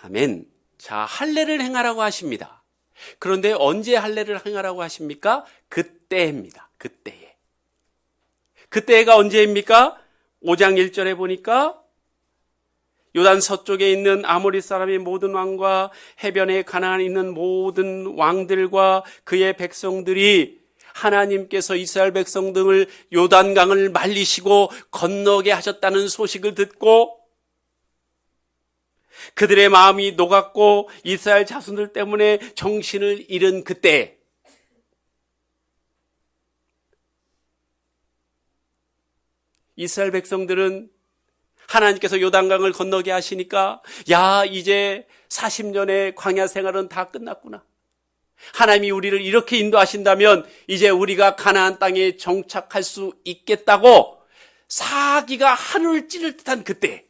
아멘. 자, 할례를 행하라고 하십니다. 그런데 언제 할례를 행하라고 하십니까? 그때입니다. 그때에. 그때가 언제입니까? 5장 1절에 보니까 요단 서쪽에 있는 아모리 사람의 모든 왕과 해변에 가나안에 있는 모든 왕들과 그의 백성들이 하나님께서 이스라엘 백성들을 요단강을 말리시고 건너게 하셨다는 소식을 듣고 그들의 마음이 녹았고 이스라엘 자손들 때문에 정신을 잃은 그때 이스라엘 백성들은 하나님께서 요단강을 건너게 하시니까 야, 이제 40년의 광야 생활은 다 끝났구나. 하나님이 우리를 이렇게 인도하신다면 이제 우리가 가나안 땅에 정착할 수 있겠다고 사기가 하늘을 찌를 듯한 그때,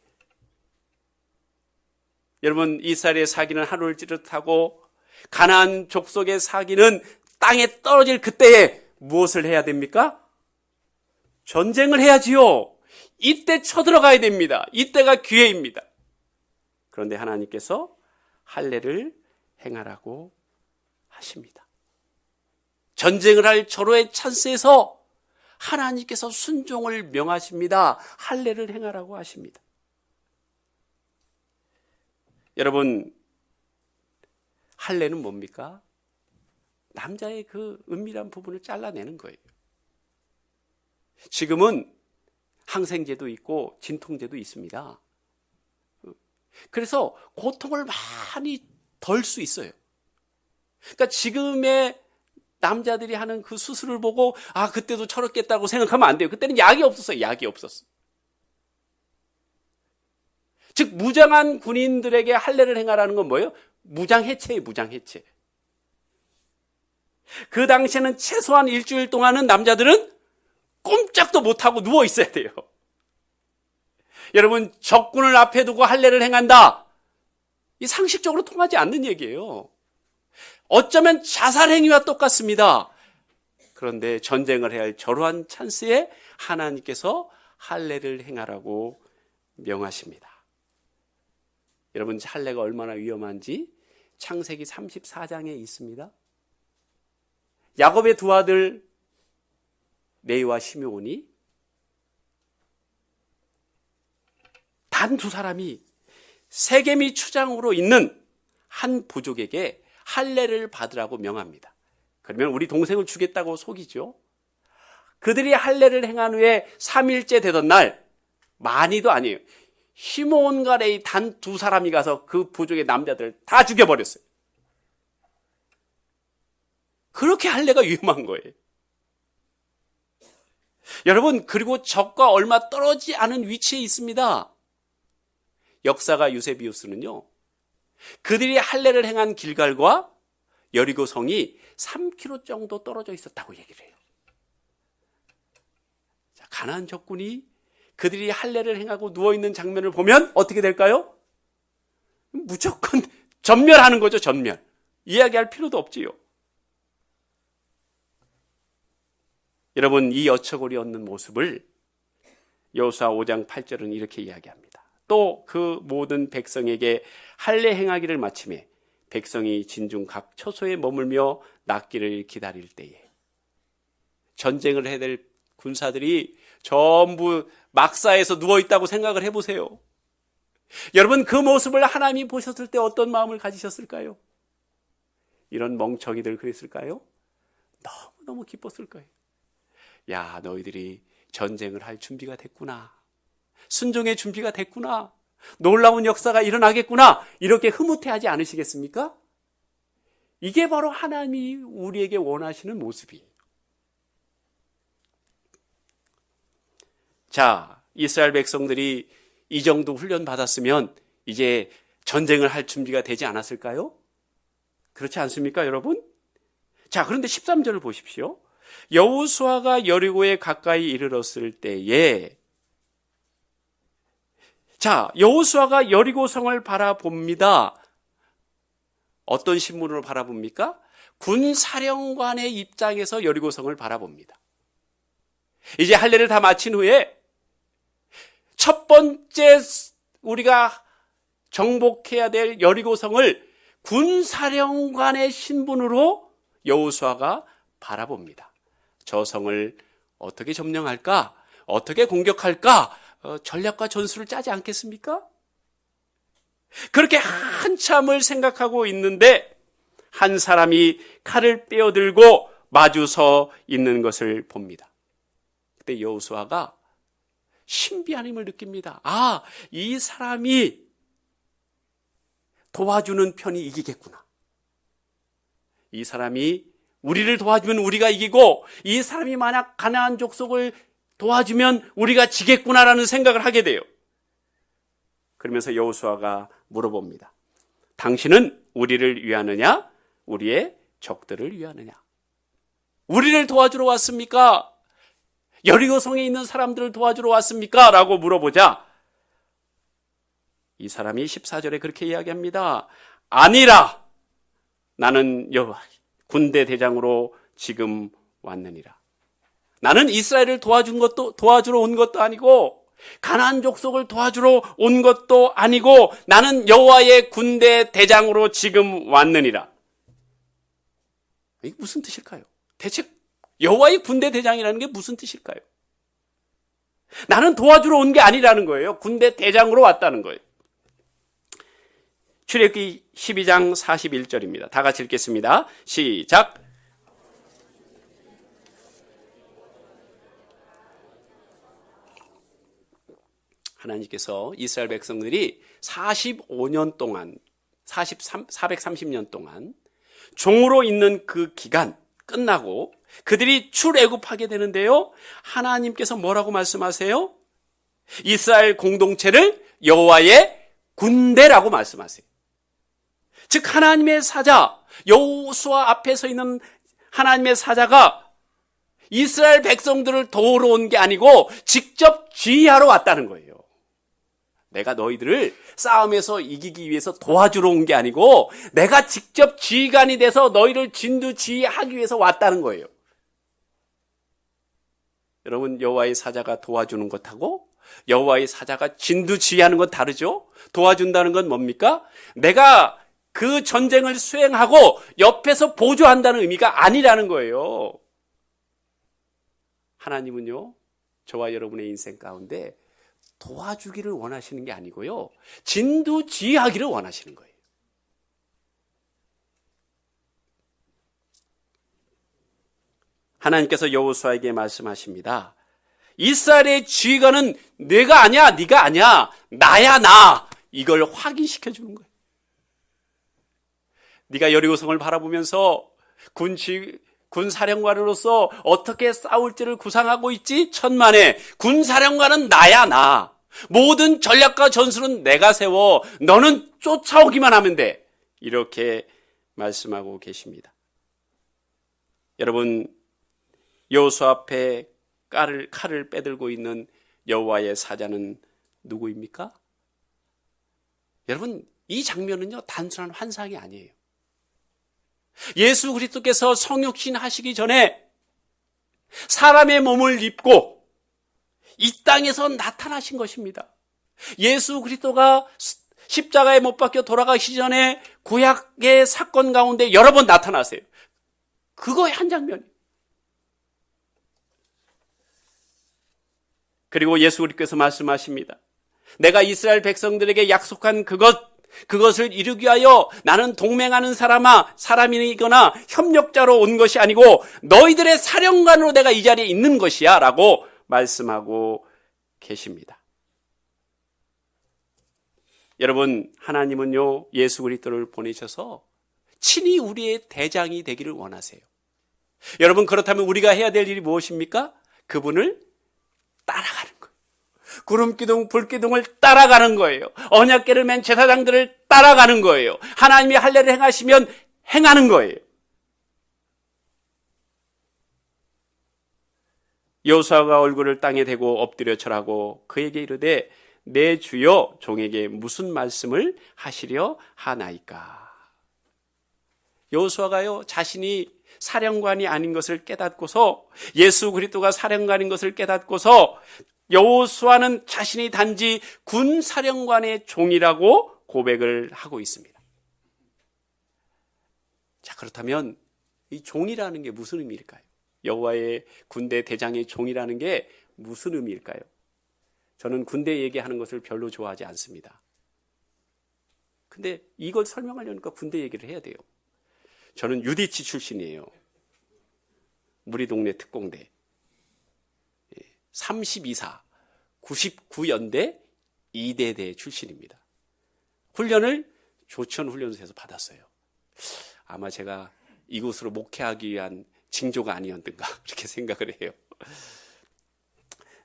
여러분, 이스라엘의 사기는 하늘을 찌를 듯하고 가나안 족속의 사기는 땅에 떨어질 그때에 무엇을 해야 됩니까? 전쟁을 해야지요. 이때 쳐들어가야 됩니다. 이때가 기회입니다. 그런데 하나님께서 할례를 행하라고 하십니다. 전쟁을 할 절호의 찬스에서 하나님께서 순종을 명하십니다. 할례를 행하라고 하십니다. 여러분, 할례는 뭡니까? 남자의 그 은밀한 부분을 잘라내는 거예요. 지금은 항생제도 있고 진통제도 있습니다. 그래서 고통을 많이 덜 수 있어요. 그러니까 지금의 남자들이 하는 그 수술을 보고 아, 그때도 저렇겠다고 생각하면 안 돼요. 그때는 약이 없었어요. 약이 없었어요. 즉 무장한 군인들에게 할례를 행하라는 건 뭐예요? 무장해체예요. 무장해체. 그 당시에는 최소한 일주일 동안은 남자들은 꼼짝도 못하고 누워 있어야 돼요. 여러분, 적군을 앞에 두고 할례를 행한다. 이 상식적으로 통하지 않는 얘기예요. 어쩌면 자살 행위와 똑같습니다. 그런데 전쟁을 해야 할 절호한 찬스에 하나님께서 할례를 행하라고 명하십니다. 여러분, 할례가 얼마나 위험한지 창세기 34장에 있습니다. 야곱의 두 아들 레위와 시므온이 단 두 사람이 세겜이 추장으로 있는 한 부족에게 할례를 받으라고 명합니다. 그러면 우리 동생을 주겠다고 속이죠. 그들이 할례를 행한 후에 3일째 되던 날, 많이도 아니에요. 시므온과 레위 단 두 사람이 가서 그 부족의 남자들을 다 죽여버렸어요. 그렇게 할례가 위험한 거예요. 여러분, 그리고 적과 얼마 떨어지지 않은 위치에 있습니다. 역사가 유세비우스는요, 그들이 할례를 행한 길갈과 여리고 성이 3km 정도 떨어져 있었다고 얘기를 해요. 자, 가나안 적군이 그들이 할례를 행하고 누워있는 장면을 보면 어떻게 될까요? 무조건 전멸하는 거죠. 전멸. 이야기할 필요도 없지요. 여러분, 이 어처구니 없는 모습을 여호수아 5장 8절은 이렇게 이야기합니다. 또 그 모든 백성에게 할례 행하기를 마침에 백성이 진중 각 처소에 머물며 낫기를 기다릴 때에, 전쟁을 해야 될 군사들이 전부 막사에서 누워있다고 생각을 해보세요. 여러분, 그 모습을 하나님이 보셨을 때 어떤 마음을 가지셨을까요? 이런 멍청이들 그랬을까요? 너무너무 기뻤을 거예요. 야, 너희들이 전쟁을 할 준비가 됐구나. 순종의 준비가 됐구나. 놀라운 역사가 일어나겠구나. 이렇게 흐뭇해하지 않으시겠습니까? 이게 바로 하나님이 우리에게 원하시는 모습이에요. 자, 이스라엘 백성들이 이 정도 훈련 받았으면 이제 전쟁을 할 준비가 되지 않았을까요? 그렇지 않습니까, 여러분? 자, 그런데 13절을 보십시오. 여호수아가 여리고에 가까이 이르렀을 때에, 자, 여호수아가 여리고 성을 바라봅니다. 어떤 신문으로 바라봅니까? 군사령관의 입장에서 여리고 성을 바라봅니다. 이제 할례를 다 마친 후에 첫 번째 우리가 정복해야 될 여리고성을 군사령관의 신분으로 여호수아가 바라봅니다. 저 성을 어떻게 점령할까? 어떻게 공격할까? 전략과 전술을 짜지 않겠습니까? 그렇게 한참을 생각하고 있는데 한 사람이 칼을 빼어들고 마주 서 있는 것을 봅니다. 그때 여호수아가 신비한 힘을 느낍니다. 아, 이 사람이 도와주는 편이 이기겠구나. 이 사람이 우리를 도와주면 우리가 이기고 이 사람이 만약 가나안 족속을 도와주면 우리가 지겠구나라는 생각을 하게 돼요. 그러면서 여호수아가 물어봅니다. 당신은 우리를 위하느냐? 우리의 적들을 위하느냐? 우리를 도와주러 왔습니까? 여리고성에 있는 사람들을 도와주러 왔습니까? 라고 물어보자 이 사람이 14절에 그렇게 이야기합니다. 아니라 나는 여호와 군대 대장으로 지금 왔느니라. 나는 이스라엘을 도와주러 온 것도 아니고 가나안 족속을 도와주러 온 것도 아니고 나는 여호와의 군대 대장으로 지금 왔느니라. 이게 무슨 뜻일까요? 대체 여호와의 군대 대장이라는 게 무슨 뜻일까요? 나는 도와주러 온 게 아니라는 거예요. 군대 대장으로 왔다는 거예요. 출애굽기 12장 41절입니다. 다 같이 읽겠습니다. 시작. 하나님께서 이스라엘 백성들이 45년 동안 430년 동안 종으로 있는 그 기간 끝나고 그들이 출애굽하게 되는데요. 하나님께서 뭐라고 말씀하세요? 이스라엘 공동체를 여호와의 군대라고 말씀하세요. 즉 하나님의 사자 여호수아 앞에 서 있는 하나님의 사자가 이스라엘 백성들을 도우러 온 게 아니고 직접 지휘하러 왔다는 거예요. 내가 너희들을 싸움에서 이기기 위해서 도와주러 온 게 아니고 내가 직접 지휘관이 돼서 너희를 진두지휘하기 위해서 왔다는 거예요. 여러분, 여호와의 사자가 도와주는 것하고 여호와의 사자가 진두지휘하는 건 다르죠? 도와준다는 건 뭡니까? 내가 그 전쟁을 수행하고 옆에서 보조한다는 의미가 아니라는 거예요. 하나님은요, 저와 여러분의 인생 가운데 도와주기를 원하시는 게 아니고요, 진두지휘하기를 원하시는 거예요. 하나님께서 여호수아에게 말씀하십니다. 이스라엘의 지휘관은 내가 아니야, 네가 아니야, 나야 나. 이걸 확인시켜 주는 거예요. 네가 여리고성을 바라보면서 군사령관으로서 어떻게 싸울지를 구상하고 있지? 천만에 군사령관은 나야 나. 모든 전략과 전술은 내가 세워. 너는 쫓아오기만 하면 돼. 이렇게 말씀하고 계십니다. 여러분, 여호수아 앞에 칼을 빼들고 있는 여호와의 사자는 누구입니까? 여러분, 이 장면은요, 단순한 환상이 아니에요. 예수 그리스도께서 성육신 하시기 전에 사람의 몸을 입고 이 땅에서 나타나신 것입니다. 예수 그리스도가 십자가에 못 박혀 돌아가시기 전에 구약의 사건 가운데 여러 번 나타나세요. 그거의 한 장면이에요. 그리고 예수 그리스도께서 말씀하십니다. 내가 이스라엘 백성들에게 약속한 그것을 이루기 위하여 나는 동맹하는 사람이거나 협력자로 온 것이 아니고 너희들의 사령관으로 내가 이 자리에 있는 것이야 라고 말씀하고 계십니다. 여러분, 하나님은요, 예수 그리스도를 보내셔서 친히 우리의 대장이 되기를 원하세요. 여러분, 그렇다면 우리가 해야 될 일이 무엇입니까? 그분을 따라가는 거예요. 구름기둥, 불기둥을 따라가는 거예요. 언약궤를 맨 제사장들을 따라가는 거예요. 하나님이 할례를 행하시면 행하는 거예요. 여호수아가 얼굴을 땅에 대고 엎드려 절하고 그에게 이르되 내 주여 종에게 무슨 말씀을 하시려 하나이까. 여호수아가요, 자신이 사령관이 아닌 것을 깨닫고서, 예수 그리스도가 사령관인 것을 깨닫고서 여호수아는 자신이 단지 군사령관의 종이라고 고백을 하고 있습니다. 자, 그렇다면 이 종이라는 게 무슨 의미일까요? 여호와의 군대 대장의 종이라는 게 무슨 의미일까요? 저는 군대 얘기하는 것을 별로 좋아하지 않습니다. 근데 이걸 설명하려니까 군대 얘기를 해야 돼요. 저는 유디치 출신이에요. 우리 동네 특공대 32사 99연대 2대대 출신입니다. 훈련을 조천훈련소에서 받았어요. 아마 제가 이곳으로 목회하기 위한 징조가 아니었던가 그렇게 생각을 해요.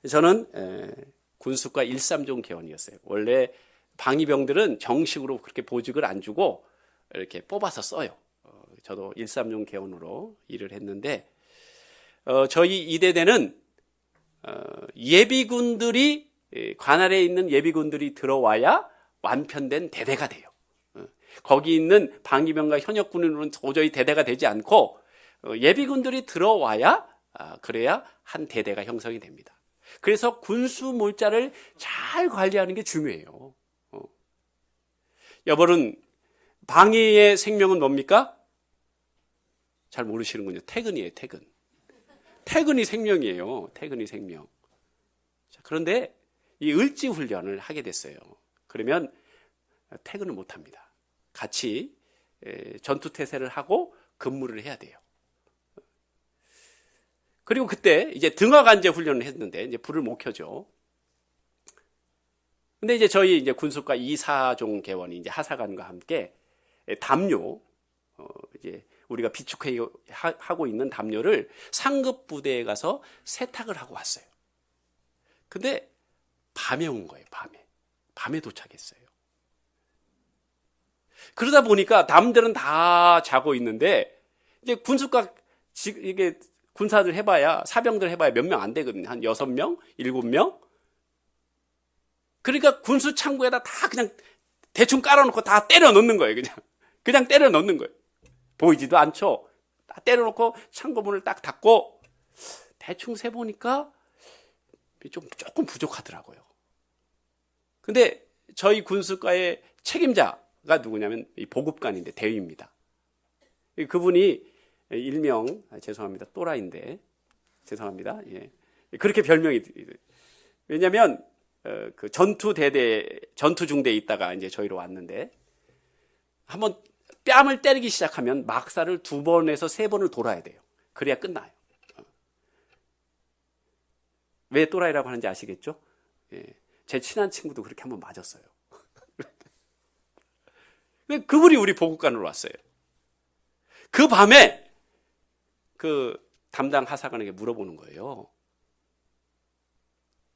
저는 군수과 1.3종 개원이었어요. 원래 방위병들은 정식으로 그렇게 보직을 안 주고 이렇게 뽑아서 써요. 저도 1.3종 개원으로 일을 했는데 저희 2대대는 예비군들이 관할에 있는 예비군들이 들어와야 완편된 대대가 돼요. 거기 있는 방위병과 현역군으로는 도저히 대대가 되지 않고 예비군들이 들어와야 그래야 한 대대가 형성이 됩니다. 그래서 군수 몰자를 잘 관리하는 게 중요해요. 여러분, 방위의 생명은 뭡니까? 잘 모르시는군요. 퇴근이에요, 퇴근. 퇴근이 생명이에요. 퇴근이 생명. 자, 그런데 이 을지 훈련을 하게 됐어요. 그러면 퇴근을 못 합니다. 같이 전투태세를 하고 근무를 해야 돼요. 그리고 그때 이제 등하간제 훈련을 했는데 이제 불을 못 켜죠. 근데 이제 저희 이제 군수과 2사종 개원이 이제 하사관과 함께 담요, 이제 우리가 비축회 하고 있는 담요를 상급 부대에 가서 세탁을 하고 왔어요. 근데 밤에 온 거예요, 밤에 도착했어요. 그러다 보니까 남들은 다 자고 있는데 이제 군수과 이게 군사들 해봐야 사병들 해봐야 몇 명 안 되거든요. 한 6명, 7명. 그러니까 군수 창구에다 다 그냥 대충 깔아놓고 다 때려 넣는 거예요. 그냥 때려 넣는 거예요. 보이지도 않죠. 다 때려 놓고 창고 문을 딱 닫고 대충 세보니까 조금 부족하더라고요. 근데 저희 군수과의 책임자가 누구냐면 이 보급관인데 대위입니다. 그분이 일명 죄송합니다. 또라이인데 죄송합니다. 예. 그렇게 별명이 왜냐하면 그 전투중대에 있다가 이제 저희로 왔는데 한번 뺨을 때리기 시작하면 막사를 2번에서 3번을 돌아야 돼요. 그래야 끝나요. 왜 또라이라고 하는지 아시겠죠? 예. 제 친한 친구도 그렇게 한번 맞았어요. 그분이 우리 보급관으로 왔어요. 그 밤에 그 담당 하사관에게 물어보는 거예요.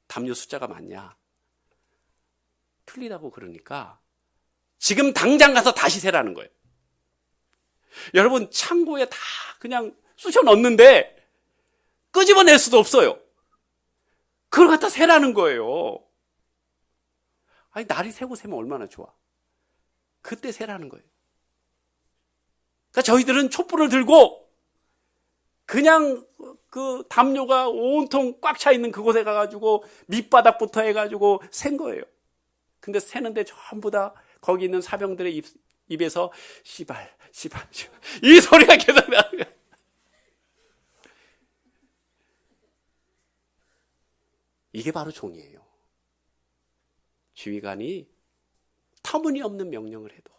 담요 숫자가 맞냐? 틀리다고 그러니까 지금 당장 가서 다시 세라는 거예요. 여러분, 창고에 다 그냥 쑤셔 넣는데 끄집어낼 수도 없어요. 그걸 갖다 세라는 거예요. 아니, 날이 새고 세면 얼마나 좋아. 그때 세라는 거예요. 그러니까 저희들은 촛불을 들고 그냥 그 담요가 온통 꽉 차 있는 그곳에 가가지고 밑바닥부터 해가지고 센 거예요. 근데 세는데 전부 다 거기 있는 사병들의 입에서 시발 이 소리가 계속 나는 거예요. 이게 바로 종이에요. 지휘관이 터무니없는 명령을 해도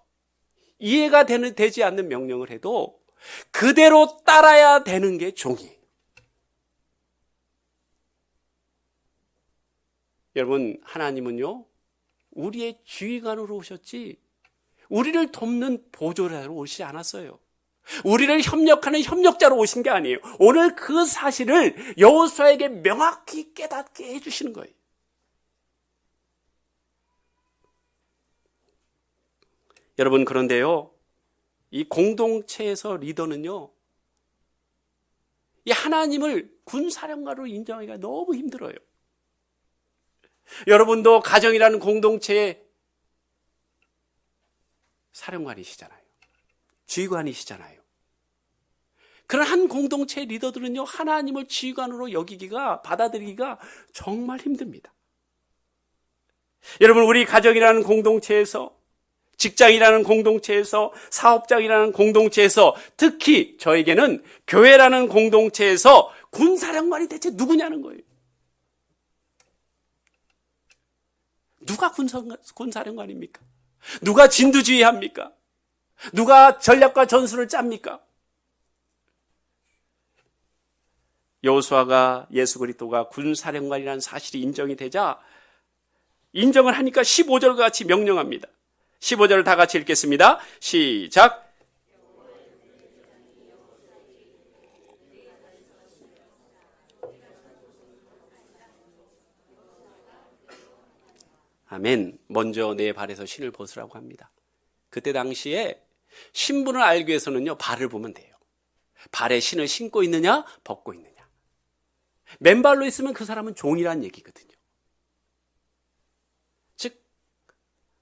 이해가 되지 않는 명령을 해도 그대로 따라야 되는 게 종이에요. 여러분, 하나님은요 우리의 지휘관으로 오셨지 우리를 돕는 보조자로 오시지 않았어요. 우리를 협력하는 협력자로 오신 게 아니에요. 오늘 그 사실을 여호수아에게 명확히 깨닫게 해주시는 거예요. 여러분, 그런데요 이 공동체에서 리더는요 이 하나님을 군사령관으로 인정하기가 너무 힘들어요. 여러분도 가정이라는 공동체의 사령관이시잖아요. 지휘관이시잖아요. 그런 한 공동체의 리더들은요 하나님을 지휘관으로 여기기가 받아들이기가 정말 힘듭니다. 여러분, 우리 가정이라는 공동체에서 직장이라는 공동체에서, 사업장이라는 공동체에서, 특히 저에게는 교회라는 공동체에서 군사령관이 대체 누구냐는 거예요. 누가 군사령관입니까? 누가 진두지휘합니까? 누가 전략과 전술을 짭니까? 여호수아가 예수 그리스도가 군사령관이라는 사실이 인정이 되자 인정을 하니까 15절과 같이 명령합니다. 15절을 다 같이 읽겠습니다. 시작. 아멘. 먼저 내 발에서 신을 벗으라고 합니다. 그때 당시에 신분을 알기 위해서는요, 발을 보면 돼요. 발에 신을 신고 있느냐, 벗고 있느냐. 맨발로 있으면 그 사람은 종이란 얘기거든요. 즉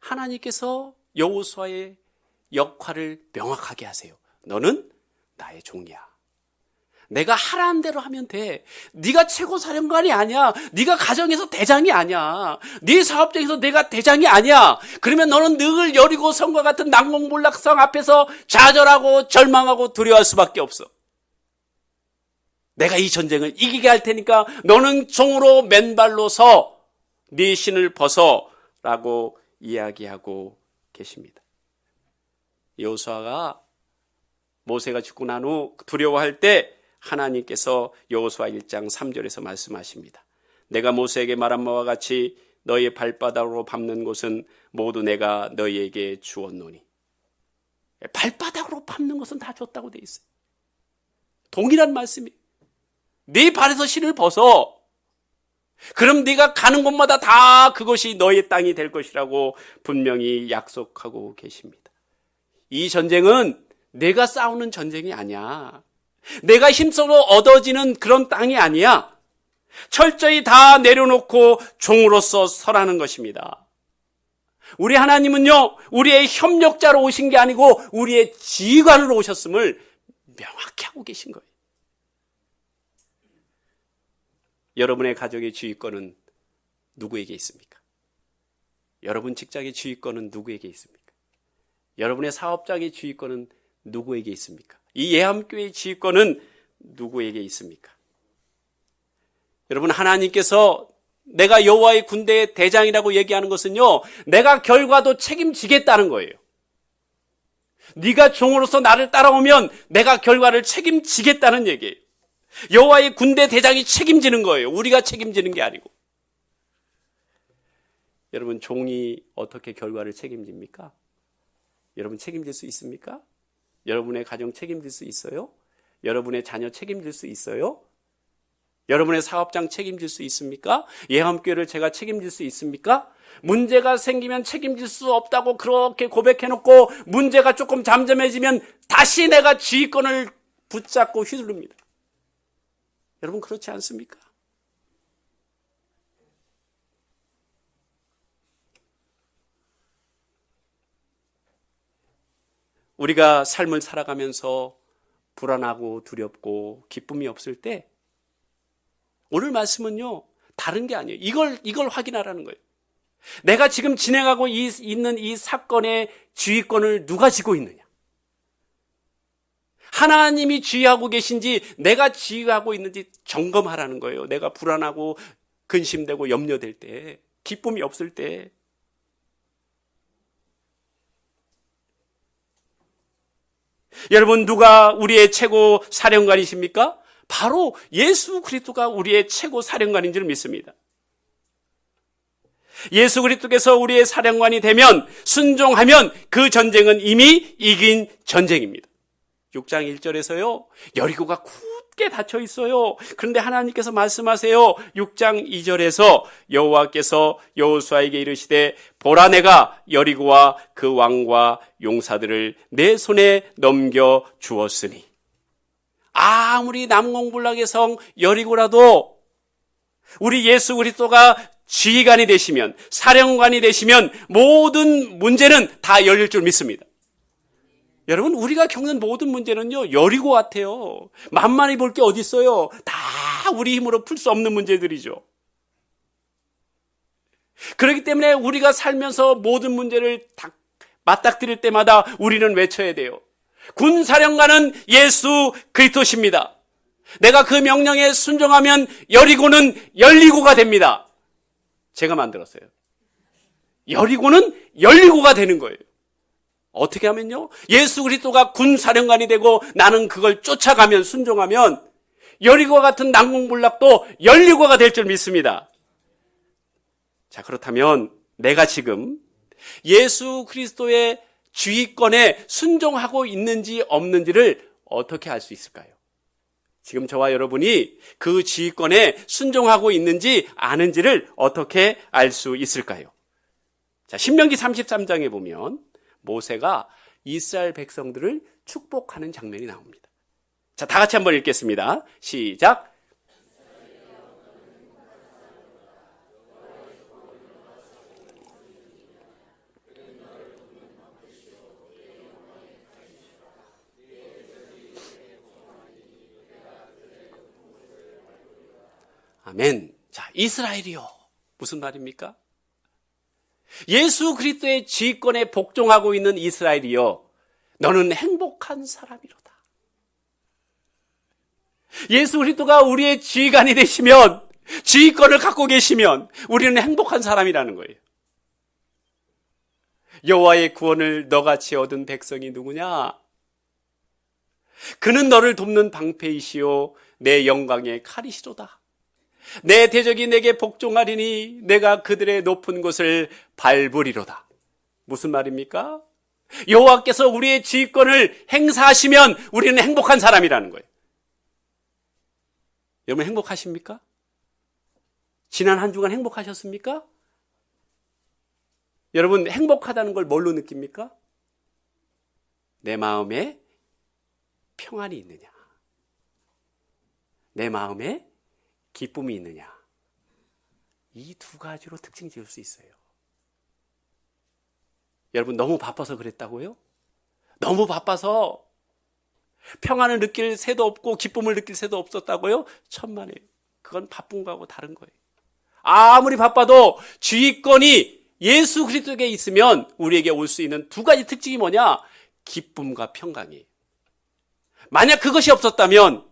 하나님께서 여호수아의 역할을 명확하게 하세요. 너는 나의 종이야. 내가 하라는 대로 하면 돼. 네가 최고 사령관이 아니야. 네가 가정에서 대장이 아니야. 네 사업장에서 내가 대장이 아니야. 그러면 너는 늘 여리고 성과 같은 난공불락성 앞에서 좌절하고 절망하고 두려워할 수밖에 없어. 내가 이 전쟁을 이기게 할 테니까 너는 종으로 맨발로 서 네 신을 벗어라고 이야기하고 계십니다. 여호수아가 모세가 죽고 난 후 두려워할 때 하나님께서 여호수아 1장 3절에서 말씀하십니다. 내가 모세에게 말한 바와 같이 너의 발바닥으로 밟는 곳은 모두 내가 너희에게 주었노니. 발바닥으로 밟는 것은 다 줬다고 돼 있어요. 동일한 말씀이에요. 네 발에서 신을 벗어. 그럼 네가 가는 곳마다 다 그것이 너의 땅이 될 것이라고 분명히 약속하고 계십니다. 이 전쟁은 내가 싸우는 전쟁이 아니야. 내가 힘써서 얻어지는 그런 땅이 아니야. 철저히 다 내려놓고 종으로서 서라는 것입니다. 우리 하나님은요, 우리의 협력자로 오신 게 아니고 우리의 지휘관으로 오셨음을 명확히 하고 계신 거예요. 여러분의 가족의 지휘권은 누구에게 있습니까? 여러분 직장의 지휘권은 누구에게 있습니까? 여러분의 사업장의 지휘권은 누구에게 있습니까? 이 예함교회의 지휘권은 누구에게 있습니까? 여러분, 하나님께서 내가 여호와의 군대의 대장이라고 얘기하는 것은요, 내가 결과도 책임지겠다는 거예요. 네가 종으로서 나를 따라오면 내가 결과를 책임지겠다는 얘기예요. 여호와의 군대 대장이 책임지는 거예요. 우리가 책임지는 게 아니고. 여러분, 종이 어떻게 결과를 책임집니까? 여러분 책임질 수 있습니까? 여러분의 가정 책임질 수 있어요? 여러분의 자녀 책임질 수 있어요? 여러분의 사업장 책임질 수 있습니까? 예함교회를 제가 책임질 수 있습니까? 문제가 생기면 책임질 수 없다고 그렇게 고백해놓고 문제가 조금 잠잠해지면 다시 내가 지휘권을 붙잡고 휘두릅니다. 여러분 그렇지 않습니까? 우리가 삶을 살아가면서 불안하고 두렵고 기쁨이 없을 때 오늘 말씀은요, 다른 게 아니에요. 이걸 확인하라는 거예요. 내가 지금 진행하고 있는 이 사건의 지휘권을 누가 쥐고 있느냐? 하나님이 지휘하고 계신지 내가 지휘하고 있는지 점검하라는 거예요. 내가 불안하고 근심되고 염려될 때, 기쁨이 없을 때. 여러분, 누가 우리의 최고 사령관이십니까? 바로 예수 그리스도가 우리의 최고 사령관인 줄 믿습니다. 예수 그리스도께서 우리의 사령관이 되면, 순종하면 그 전쟁은 이미 이긴 전쟁입니다. 6장 1절에서요, 여리고가 굳게 닫혀 있어요. 그런데 하나님께서 말씀하세요. 6장 2절에서 여호와께서 여호수아에게 이르시되, 보라, 내가 여리고와 그 왕과 용사들을 내 손에 넘겨 주었으니. 아무리 남공불락의 성 여리고라도 우리 예수 그리스도가 지휘관이 되시면, 사령관이 되시면 모든 문제는 다 열릴 줄 믿습니다. 여러분, 우리가 겪는 모든 문제는요, 여리고 같아요. 만만히 볼 게 어디 있어요? 다 우리 힘으로 풀 수 없는 문제들이죠. 그렇기 때문에 우리가 살면서 모든 문제를 다 맞닥뜨릴 때마다 우리는 외쳐야 돼요. 군사령관은 예수 그리스도십니다. 내가 그 명령에 순종하면 여리고는 열리고가 됩니다. 제가 만들었어요. 여리고는 열리고가 되는 거예요. 어떻게 하면요? 예수 그리스도가 군사령관이 되고 나는 그걸 쫓아가면, 순종하면 여리고와 같은 난공불락도 열리고가 될 줄 믿습니다. 자, 그렇다면 내가 지금 예수 그리스도의 주의권에 순종하고 있는지 없는지를 어떻게 알 수 있을까요? 지금 저와 여러분이 그 지휘권에 순종하고 있는지 아는지를 어떻게 알 수 있을까요? 자, 신명기 33장에 보면 모세가 이스라엘 백성들을 축복하는 장면이 나옵니다. 자, 다 같이 한번 읽겠습니다. 시작. 아멘. 자, 이스라엘이요. 무슨 말입니까? 예수 그리스도의 지휘권에 복종하고 있는 이스라엘이요. 너는 행복한 사람이로다. 예수 그리스도가 우리의 지휘관이 되시면, 지휘권을 갖고 계시면 우리는 행복한 사람이라는 거예요. 여호와의 구원을 너같이 얻은 백성이 누구냐? 그는 너를 돕는 방패이시오 내 영광의 칼이시로다. 내 대적이 내게 복종하리니 내가 그들의 높은 곳을 밟으리로다. 무슨 말입니까? 여호와께서 우리의 지휘권을 행사하시면 우리는 행복한 사람이라는 거예요. 여러분 행복하십니까? 지난 한 주간 행복하셨습니까? 여러분 행복하다는 걸 뭘로 느낍니까? 내 마음에 평안이 있느냐? 내 마음에 기쁨이 있느냐? 이 두 가지로 특징 지을 수 있어요. 여러분 너무 바빠서 그랬다고요? 너무 바빠서 평안을 느낄 새도 없고 기쁨을 느낄 새도 없었다고요? 천만에요. 그건 바쁜 거하고 다른 거예요. 아무리 바빠도 지휘권이 예수 그리스도에게 있으면 우리에게 올 수 있는 두 가지 특징이 뭐냐? 기쁨과 평강이에요. 만약 그것이 없었다면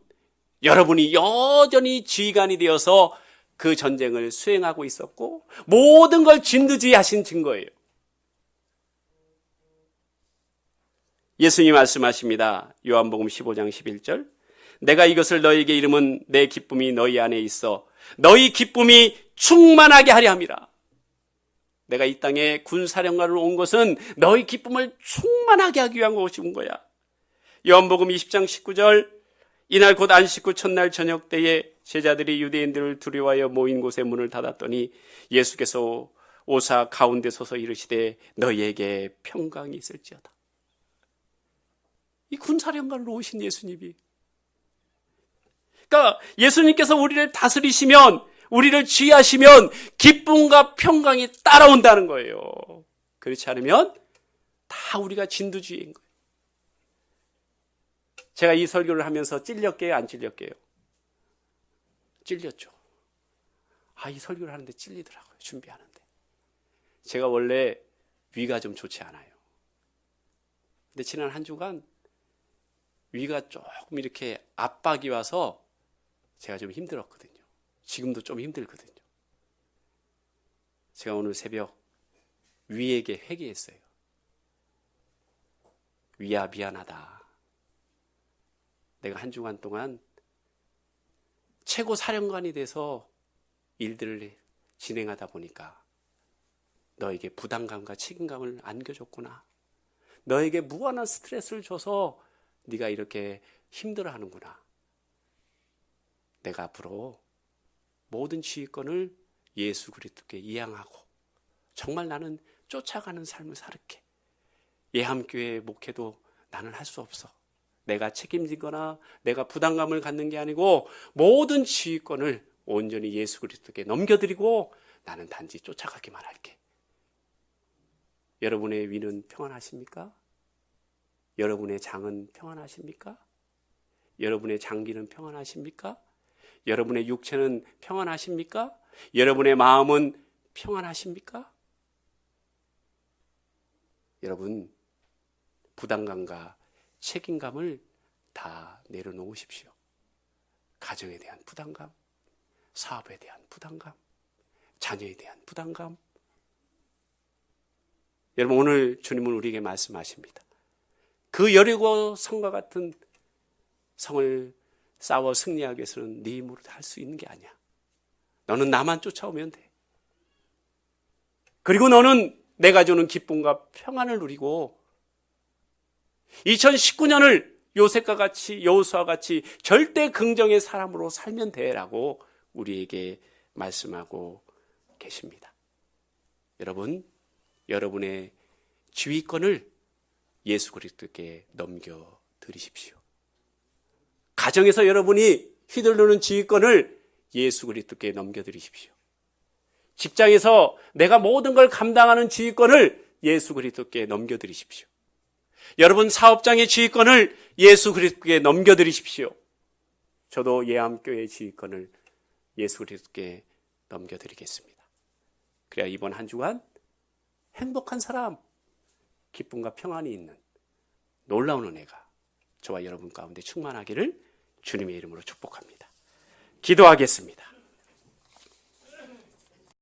여러분이 여전히 지휘관이 되어서 그 전쟁을 수행하고 있었고 모든 걸 진두지휘하신 증거예요. 예수님이 말씀하십니다. 요한복음 15장 11절. 내가 이것을 너희에게 이름은 내 기쁨이 너희 안에 있어 너희 기쁨이 충만하게 하려 함이라. 내가 이 땅에 군사령관으로 온 것은 너희 기쁨을 충만하게 하기 위한 것이 온 거야. 요한복음 20장 19절. 이날 곧 안식 후 첫날 저녁 때에 제자들이 유대인들을 두려워하여 모인 곳에 문을 닫았더니 예수께서 오사 가운데 서서 이르시되 너희에게 평강이 있을지어다. 이 군사령관으로 오신 예수님이, 그러니까 예수님께서 우리를 다스리시면, 우리를 지휘하시면 기쁨과 평강이 따라온다는 거예요. 그렇지 않으면 다 우리가 진두지휘인 거예요. 제가 이 설교를 하면서 찔렸게요, 안 찔렸게요? 찔렸죠. 이 설교를 하는데 찔리더라고요, 준비하는데. 제가 원래 위가 좀 좋지 않아요. 근데 지난 한 주간 위가 조금 이렇게 압박이 와서 제가 좀 힘들었거든요. 지금도 좀 힘들거든요. 제가 오늘 새벽 위에게 회개했어요. 위야, 미안하다. 내가 한 주간 동안 최고 사령관이 돼서 일들을 진행하다 보니까 너에게 부담감과 책임감을 안겨줬구나. 너에게 무한한 스트레스를 줘서 네가 이렇게 힘들어하는구나. 내가 앞으로 모든 지휘권을 예수 그리스도께 이양하고 정말 나는 쫓아가는 삶을 살게. 예함교회 목회도 나는 할 수 없어. 내가 책임지거나 내가 부담감을 갖는 게 아니고 모든 지휘권을 온전히 예수 그리스도께 넘겨드리고 나는 단지 쫓아가기만 할게. 여러분의 위는 평안하십니까? 여러분의 장은 평안하십니까? 여러분의 장기는 평안하십니까? 여러분의 육체는 평안하십니까? 여러분의 마음은 평안하십니까? 여러분, 부담감과 책임감을 다 내려놓으십시오. 가정에 대한 부담감, 사업에 대한 부담감, 자녀에 대한 부담감. 여러분, 오늘 주님은 우리에게 말씀하십니다. 그 여리고 성과 같은 성을 싸워 승리하기 위해서는 네 힘으로 할 수 있는 게 아니야. 너는 나만 쫓아오면 돼. 그리고 너는 내가 주는 기쁨과 평안을 누리고 2019년을 요셉과 같이, 여호수아와 같이 절대 긍정의 사람으로 살면 돼라고 우리에게 말씀하고 계십니다. 여러분, 여러분의 지휘권을 예수 그리스도께 넘겨드리십시오. 가정에서 여러분이 휘둘르는 지휘권을 예수 그리스도께 넘겨드리십시오. 직장에서 내가 모든 걸 감당하는 지휘권을 예수 그리스도께 넘겨드리십시오. 여러분 사업장의 지휘권을 예수 그리스도께 넘겨드리십시오. 저도 예암교회의 지휘권을 예수 그리스도께 넘겨드리겠습니다. 그래야 이번 한 주간 행복한 사람, 기쁨과 평안이 있는 놀라운 은혜가 저와 여러분 가운데 충만하기를 주님의 이름으로 축복합니다. 기도하겠습니다.